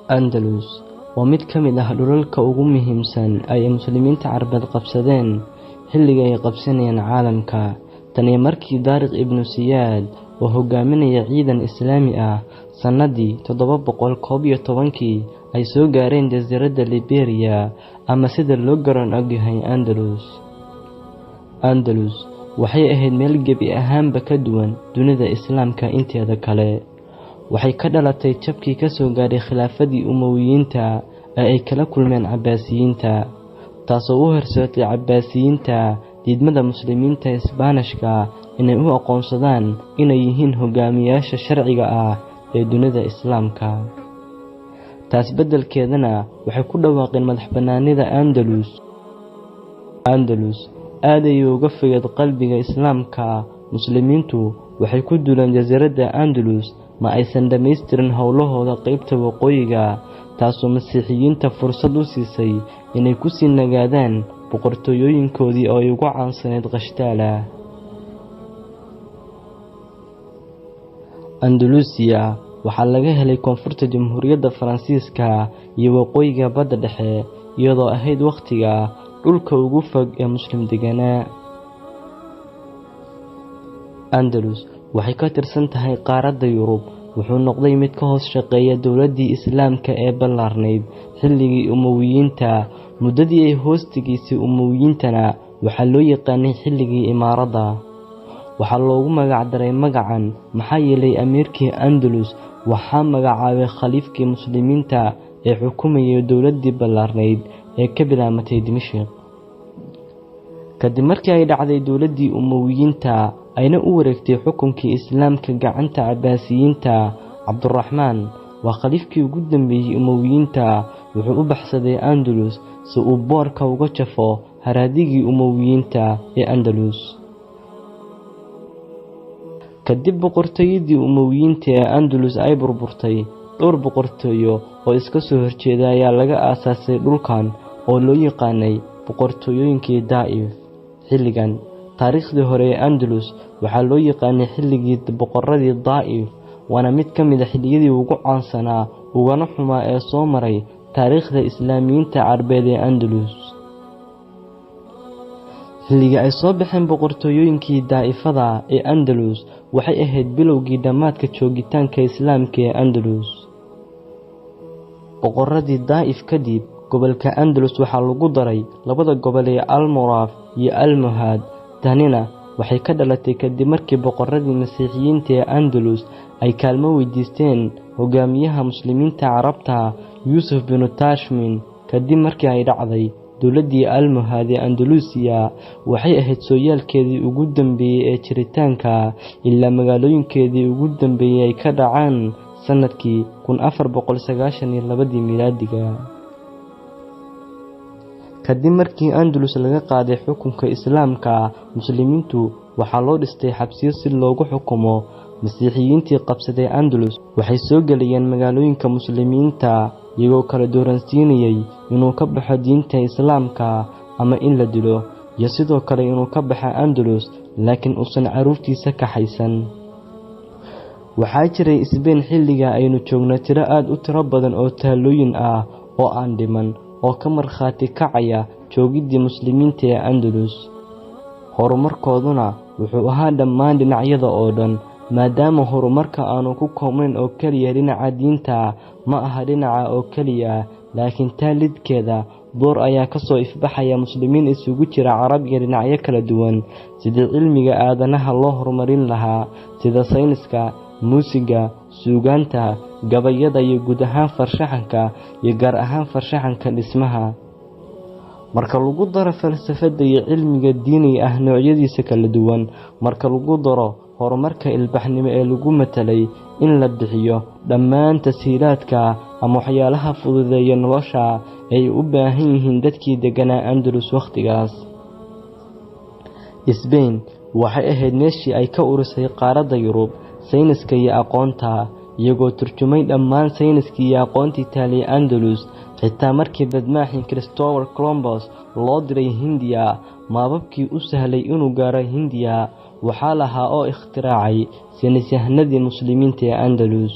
Andalus waa mid ka mid ah dhulalka ugu muhiimsan ay muslimiinta Carbeed qabsadeen xilliga ay qabsanayeen caalamka. Tan iyo markii Daariq ibn Siyaad oo hogaaminaya ciidan Islaami ah sanadii 711 ay soo gaareen jasiiradda Liberia ama sida loo garan ogyahay Andalus. Andalus waxay ahayd meel gebi ahaanba ka duwan dunida Islaamka inteeda kale. Waxay ka dhalatay jabkii ka soo gaaray khilaafadii Umayyiyiinta ee ay kala kulmeen Cabbaasiyiinta, taasoo u horseeday Cabbaasiyiinta diidmada muslimiinta Isbaanishka inay u aqoonsadaan inay yihiin hogaamiyayaasha sharciga ah ee dunida Islaamka. taas beddelkeedana waxay ku dhawaaqeen madaxbannaanida Andalus. aad ayay uga fogeed qalbiga Islaamka. Muslimiintu waxay ku duuleen jasiiradda Andalus ma aysan dhammaystirin howlahooda qaybta waqooyiga, taasoo Masiixiyiinta fursad u siisay inay ku sii nagaadaan boqortooyooyinkoodii oo ay ugu caansaneyd Qashtaala. Andalusiya waxaa laga helay koonfurta Jamhuuriyadda Faransiiska iyo waqooyiga Badda Dhexe, iyadoo ahayd waqtiga dhulka ugu fog ee Muslim deganaa. Andalus waxay ka tirsan tahay qaaradda Yurub, wuxuu noqday mid ka hoos shaqeeya dowladdii Islaamka ee ballaarnayd xilligii Umayyiyiinta. muddadii ay hoostigiisay Umayyiyiintana waxaa loo yaqaanay xilligii Imaaradda. waxaa loogu magac daray magacan maxaa yeelay amiirkii Andalus waxaa magacaabay khaliifkii muslimiinta ee xukumayay dowladdii ballaarnayd ee ka bilaabatay Dimashq. kadib markii ay dhacday dowladdii Umayyiyiinta ayna u wareegtay xukunkii Islaamka gacanta Cabbaasiyiinta, Cabduraxmaan waa khaliifkii ugu dambeeyay Umayyiyiinta. wuxuu u baxsaday Andalus si uu boorka uga jafo haraadigii Umayyiyiinta ee Andalus. kadib boqortooyadii Umayyiyiinta ee Andalus ay burburtay, dhowr boqortooyo oo iska soo horjeeda ayaa laga aasaasay dhulkan oo loo yaqaanay boqortooyooyinkii Daa'if. xilligan taariikhdii hore ee Andalus waxaa loo yaqaanay xilligii boqorradii Daa'if, waana mid ka mid ah xilliyadii ugu caansanaa ugana xumaa ee soo maray taariikhda Islaamiyiinta Carbeed ee Andalus. xilliga ay soo baxeen boqortooyooyinkii Daa'ifada ee Andalus waxay ahayd bilowgii dhammaadka joogitaanka Islaamka ee Andalus. boqorradii Daa'if kadib, gobolka Andalus waxaa lagu daray labada gobol ee Almoraaf iyo Almohad. tanina waxay ka dhalatay kadib markii boqorradii Masiixiyiinta ee Andalus ay kaalmo weydiisteen hogaamiyaha muslimiinta Carabta Yuusuf binu Tashmin. kadib markii ay dhacday dowladdii Almohad ee Andalusiya, waxay ahayd sooyaalkeedii ugu dambeeyay ee jiritaanka ilaa magaalooyinkeedii ugu dambeeyay ay ka dhacaan sanadkii 1492 miilaadiga. kadib markii Andalus laga qaaday xukunka Islaamka, muslimiintu waxaa loo dhistay xabsiyo si loogu xukumo Masiixiyiintii qabsaday Andalus. waxay soo galayeen magaalooyinka muslimiinta iyagoo kala dooransiinayay inuu ka baxo diinta Islaamka ama in la dilo, iyo sidoo kale inuu ka baxo Andalus laakiin uusan caruurtiisa kaxaysan. waxaa jiray Isbayn xilliga aynu joogno tiro aad u tiro badan oo taalooyin ah oo aan dhiman oo ka markhaati kacaya joogidii muslimiinta ee Andalus. horumarkooduna wuxuu ahaa dhammaan dhinacyada oo dhan, maadaama horumarka aanu ku koobnayn oo keliya dhinaca diinta. ma aha dhinaca oo keliya, laakiin taalidkeeda door ayaa ka soo ifbaxaya muslimiin isugu jira Carab iyo dhinacyo kala duwan, sidii cilmiga aadanaha loo horumarin lahaa, sida sayniska, muusiga, suugaanta, gabayada iyo guud ahaan farshaxanka, iyo gaar ahaan farshaxanka dhismaha. marka lagu daro falsafada iyo cilmiga diiniga ah noocyadiisa kala duwan, marka lagu daro horumarka ilbaxnimo ee lagu matalay in la bixiyo dhammaan tashiilaadka ama waxyaalaha fududeeya nolosha ay u baahan yihiin dadkii deganaa Andalus waqtigaas. Isbayn waxay ahayd meeshii ay ka urisay qaaradda Yurub sayniska iyo aqoonta, iyagoo turjumay dhammaan sayniskii iyo aqoontii taaliyay Andalus. xitaa markii badmaaxin Christopher Columbus loo diray Hindiya, maababkii u sahlay inuu gaaro Hindiya waxaa lahaa oo ikhtiraacay saynisyahanadii muslimiinta ee Andalus.